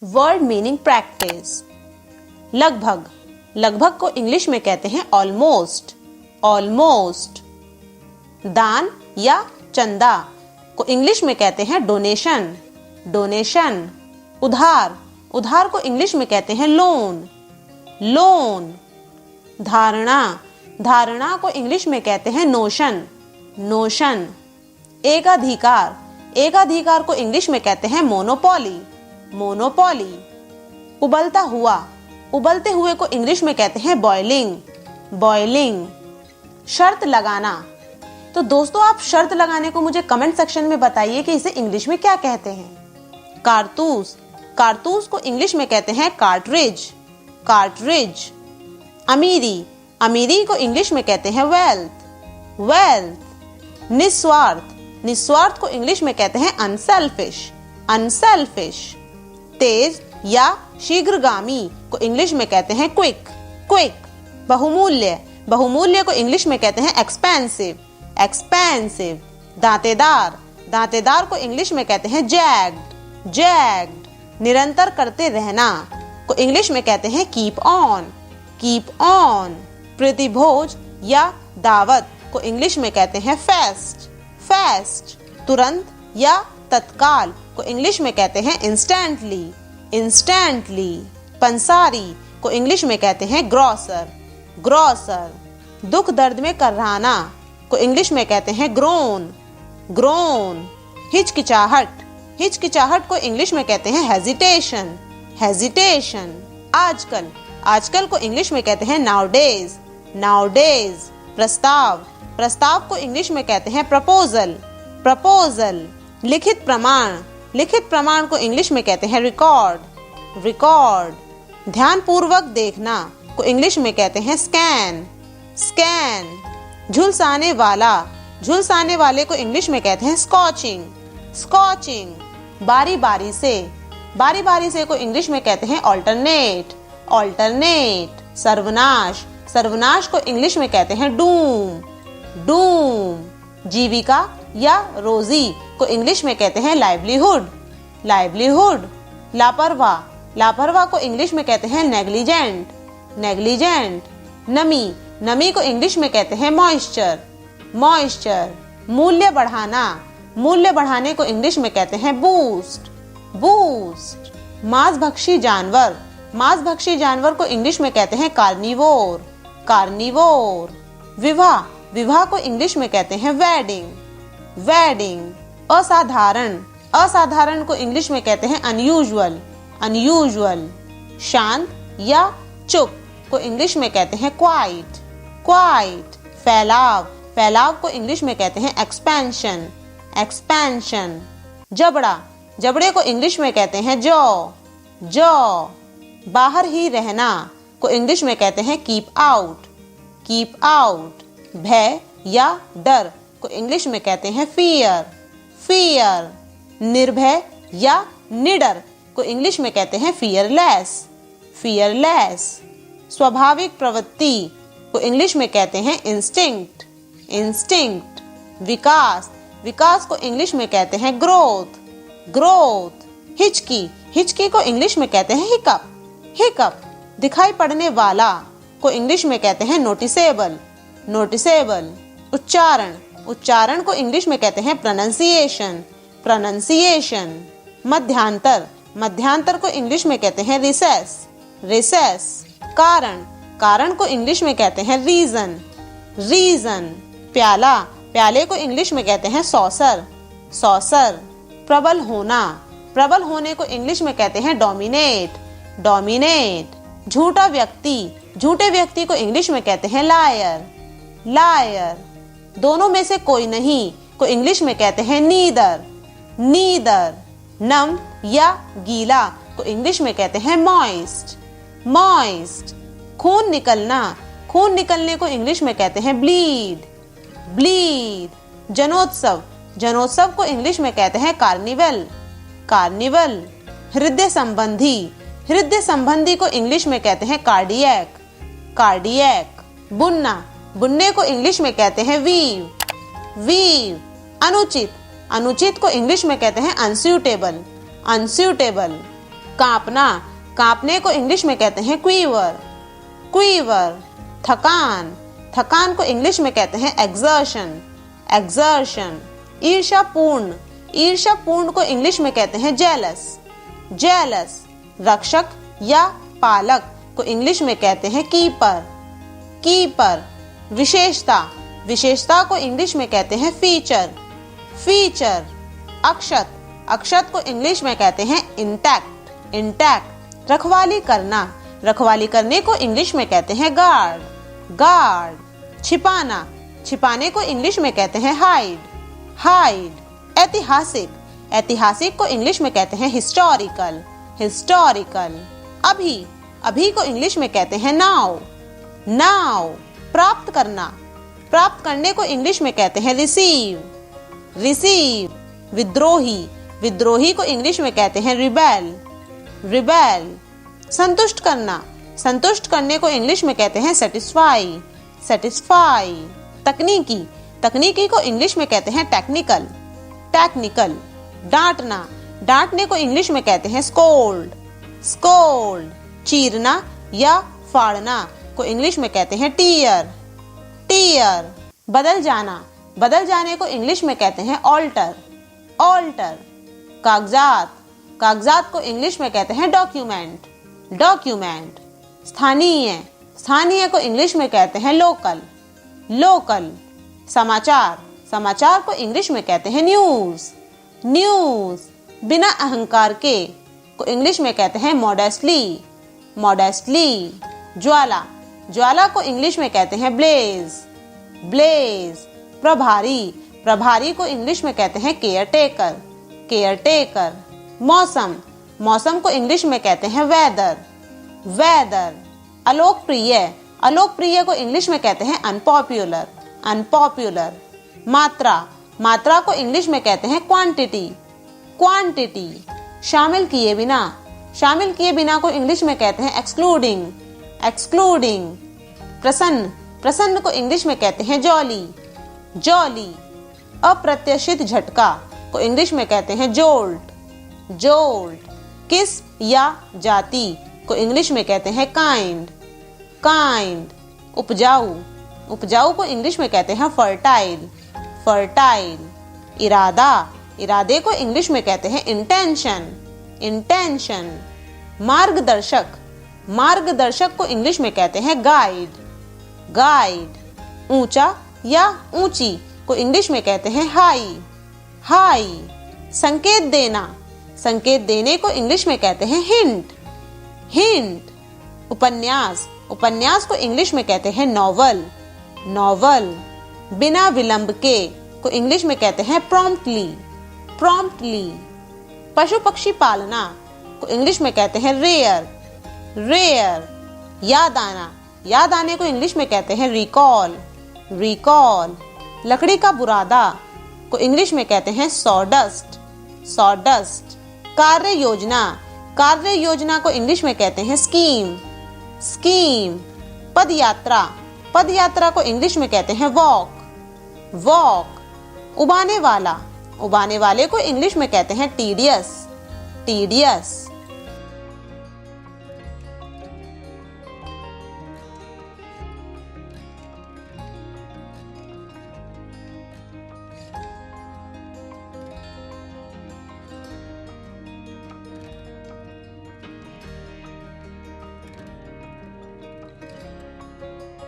Word meaning practice. लगभग, लगभग को इंग्लिश में कहते हैं ऑलमोस्ट, ऑलमोस्ट। दान या चंदा को इंग्लिश में कहते हैं डोनेशन, डोनेशन। उधार, उधार को इंग्लिश में कहते हैं लोन, लोन। धारणा, धारणा को इंग्लिश में कहते हैं नोशन, नोशन। एकाधिकार, एकाधिकार को इंग्लिश में कहते हैं मोनोपोली, मोनोपोली। उबलता हुआ, उबलते हुए को इंग्लिश में कहते हैं बॉइलिंग, बॉइलिंग। शर्त लगाना, तो दोस्तों आप शर्त लगाने को मुझे कमेंट सेक्शन में बताइए कि इसे इंग्लिश में क्या कहते हैं। कारतूस, कारतूस को इंग्लिश में कहते हैं कार्ट्रिज, कार्ट्रिज। अमीरी, अमीरी को इंग्लिश में कहते हैं वेल्थ, वेल्थ। निस्वार्थ, निस्वार्थ को इंग्लिश में कहते हैं अनसेल्फिश, अनसेल्फिश। तेज या शीघ्रगामी को इंग्लिश में कहते हैं क्विक, क्विक। बहुमूल्य, बहुमूल्य को इंग्लिश में कहते हैं एक्सपेंसिव, एक्सपेंसिव। दांतेदार, दांतेदार को इंग्लिश में कहते हैं जैग्ड, जैग्ड। निरंतर करते रहना को इंग्लिश में कहते हैं कीप ऑन, कीप ऑन। प्रतिभोज या दावत को इंग्लिश में कहते हैं फेस्ट, फेस्ट। तुरंत या तत्काल को इंग्लिश में कहते हैं इंस्टेंटली, इंस्टेंटली। पंसारी को इंग्लिश में कहते हैं ग्रॉसर, ग्रॉसर। दुख दर्द में कर्राना को इंग्लिश में कहते हैं ग्रोन, ग्रोन। हिचकिचाहट, हिचकिचाहट को इंग्लिश में कहते हैं हेजिटेशन, हेजिटेशन। आजकल, आजकल को इंग्लिश में कहते हैं नाउडेज, नाउडेज। प्रस्ताव, प्रस्ताव को इंग्लिश में कहते हैं प्रपोजल, प्रपोजल। लिखित प्रमाण, लिखित प्रमाण को इंग्लिश में कहते हैं रिकॉर्ड, रिकॉर्ड। ध्यानपूर्वक देखना को इंग्लिश में कहते हैं स्कैन, स्कैन। झुलसाने वाला, झुलसाने वाले को इंग्लिश में कहते हैं स्कॉचिंग, स्कॉचिंग। बारी बारी से, बारी बारी से को इंग्लिश में कहते हैं ऑल्टरनेट, ऑल्टरनेट। सर्वनाश, सर्वनाश को इंग्लिश में कहते हैं डूम, डूम। जीविका या रोजी को इंग्लिश में कहते हैं लाइवलीहुड, लाइवलीहुड। लापरवाह, लापरवाह को इंग्लिश में कहते हैं नेग्लिजेंट, नेग्लिजेंट। नमी, नमी को इंग्लिश में कहते हैं मॉइस्चर, मॉइस्चर। मूल्य बढ़ाना, मूल्य बढ़ाने को इंग्लिश में कहते हैं बूस्ट, बूस्ट। मांसभक्षी जानवर, मांसभक्षी जानवर को इंग्लिश में कहते हैं कार्निवोर, कार्निवोर। विवाह, विवाह को इंग्लिश में कहते हैं वेडिंग, वेडिंग। असाधारण, असाधारण को इंग्लिश में कहते हैं अनयूजुअल, अनयूजुअल। शांत या चुप को इंग्लिश में कहते हैं क्वाइट, क्वाइट। फैलाव, फैलाव को इंग्लिश में कहते हैं एक्सपेंशन, एक्सपेंशन। जबड़ा, जबड़े को इंग्लिश में कहते हैं जॉ, जॉ। बाहर ही रहना को इंग्लिश में कहते हैं कीप आउट, कीप आउट। भय या डर को इंग्लिश में कहते हैं फियर, फियर। निर्भय या निडर को इंग्लिश में कहते हैं फियरलेस, फियरलेस। स्वाभाविक प्रवृत्ति को इंग्लिश में कहते हैं इंस्टिंक्ट, इंस्टिंक्ट। विकास, विकास को इंग्लिश में कहते हैं ग्रोथ, ग्रोथ। हिचकी, हिचकी को इंग्लिश में कहते हैं हिकअप, हिकअप। दिखाई पड़ने वाला को इंग्लिश में कहते हैं नोटिसेबल, नोटिसेबल। उच्चारण, उच्चारण को इंग्लिश में कहते हैं प्रोनंसिएशन, प्रोनंसिएशन। मध्यांतर, मध्यांतर को इंग्लिश में कहते हैं रिसेस, रिसेस। कारण, कारण को इंग्लिश में कहते हैं रीजन, रीजन। प्याला, प्याले को इंग्लिश में कहते हैं सॉसर, सॉसर। प्रबल होना, प्रबल होने को इंग्लिश में कहते हैं डोमिनेट, डोमिनेट। झूठा व्यक्ति, झूठे व्यक्ति को इंग्लिश में कहते हैं लायर, लायर। दोनों में से कोई नहीं को इंग्लिश में कहते हैं नीदर, नीदर। नम या गीला को इंग्लिश में कहते हैं मॉइस्ट, मॉइस्ट। खून निकलना, खून निकलने को इंग्लिश में कहते हैं ब्लीड, ब्लीड। जनोत्सव, जनोत्सव को इंग्लिश में कहते हैं कार्निवल, कार्निवल। हृदय संबंधी, हृदय संबंधी को इंग्लिश में कहते हैं कार्डियक, कार्डियक। बुनना, बुनने को इंग्लिश में कहते हैं वीव, वीव। अनुचित, अनुचित को इंग्लिश में कहते हैं अनस्यूटेबल, अनस्यूटेबल। कांपना, कांपने को इंग्लिश में कहते हैं क्वीवर, क्वीवर। थकान, थकान को इंग्लिश में कहते हैं एक्सर्शन, एक्सर्शन। ईर्ष्यापूर्ण, ईर्ष्यापूर्ण को इंग्लिश में कहते हैं जेलस, जेलस। रक्षक या पालक को इंग्लिश में कहते हैं कीपर, कीपर। विशेषता, विशेषता को इंग्लिश में कहते हैं फीचर, फीचर। अक्षत, अक्षत को इंग्लिश में कहते हैं इंटैक्ट, इंटैक्ट। रखवाली करना, रखवाली करने को इंग्लिश में कहते हैं गार्ड, गार्ड। छिपाना, छिपाने को इंग्लिश में कहते हैं हाइड, हाइड। ऐतिहासिक, ऐतिहासिक को इंग्लिश में कहते हैं हिस्टोरिकल, हिस्टोरिकल। अभी, अभी को इंग्लिश में कहते हैं नाउ, नाउ। प्राप्त करना, प्राप्त करने को इंग्लिश में कहते हैं रिसीव, रिसीव। विद्रोही, विद्रोही को इंग्लिश में कहते हैं रिबेल, रिबेल। संतुष्ट करना, संतुष्ट करने को इंग्लिश में कहते हैं सेटिस्फाई, सेटिस्फाई। तकनीकी, तकनीकी को इंग्लिश में कहते हैं टेक्निकल, टेक्निकल। डांटना, डांटने को इंग्लिश में कहते हैं स्कोल्ड, स्कोल्ड। चीरना या फाड़ना को इंग्लिश में कहते हैं टीयर, टीयर। बदल जाना, बदल जाने को इंग्लिश में कहते हैं ऑल्टर, ऑल्टर। कागजात, कागजात को इंग्लिश में कहते हैं डॉक्यूमेंट, डॉक्यूमेंट। स्थानीय, स्थानीय को इंग्लिश में कहते हैं लोकल, लोकल। समाचार, समाचार को इंग्लिश में कहते हैं न्यूज, न्यूज। बिना अहंकार के को इंग्लिश में कहते हैं मॉडेस्टली, मॉडेस्टली। ज्वाला, ज्वाला को इंग्लिश में कहते हैं ब्लेज, ब्लेज। प्रभारी, प्रभारी को इंग्लिश में कहते हैं केयर टेकर, केयर टेकर। मौसम, मौसम को इंग्लिश में कहते हैं वेदर, वेदर। अलोकप्रिय, अलोकप्रिय को इंग्लिश में कहते हैं अनपॉपुलर, अनपॉपुलर। मात्रा, मात्रा को इंग्लिश में कहते हैं क्वांटिटी, क्वांटिटी। शामिल किए बिना, शामिल किए बिना को इंग्लिश में कहते हैं एक्सक्लूडिंग, एक्सक्लूडिंग। प्रसन्न, प्रसन्न को इंग्लिश में कहते हैं जॉली, जॉली। अप्रत्याशित झटका को इंग्लिश में कहते हैं जोल्ट, जोल्ट। किस या जाति को इंग्लिश में कहते हैं काइंड, काइंड। उपजाऊ, उपजाऊ को इंग्लिश में कहते हैं फर्टाइल, फर्टाइल। इरादा, इरादे को इंग्लिश में कहते हैं इंटेंशन, इंटेंशन। मार्गदर्शक, मार्गदर्शक को इंग्लिश में कहते हैं गाइड, गाइड। ऊंचा या ऊंची को इंग्लिश में कहते हैं हाई, हाई। संकेत देना, संकेत देने को इंग्लिश में कहते हैं हिंट, हिंट। उपन्यास, उपन्यास को इंग्लिश में कहते हैं नॉवल, नॉवल। बिना विलंब के को इंग्लिश में कहते हैं प्रॉम्प्टली, प्रॉम्प्टली। पशु पक्षी पालना को इंग्लिश में कहते हैं रेयर, रेयर। याद आना, याद आने को इंग्लिश में कहते हैं रिकॉल, रिकॉल। लकड़ी का बुरादा को इंग्लिश में कहते हैं सॉडस्ट, सॉडस्ट। कार्य योजना, कार्य योजना को इंग्लिश में कहते हैं स्कीम, स्कीम। पदयात्रा, पदयात्रा को इंग्लिश में कहते हैं वॉक, वॉक। उबाने वाला, उबाने वाले को इंग्लिश में कहते हैं टीडियस, टीडियस।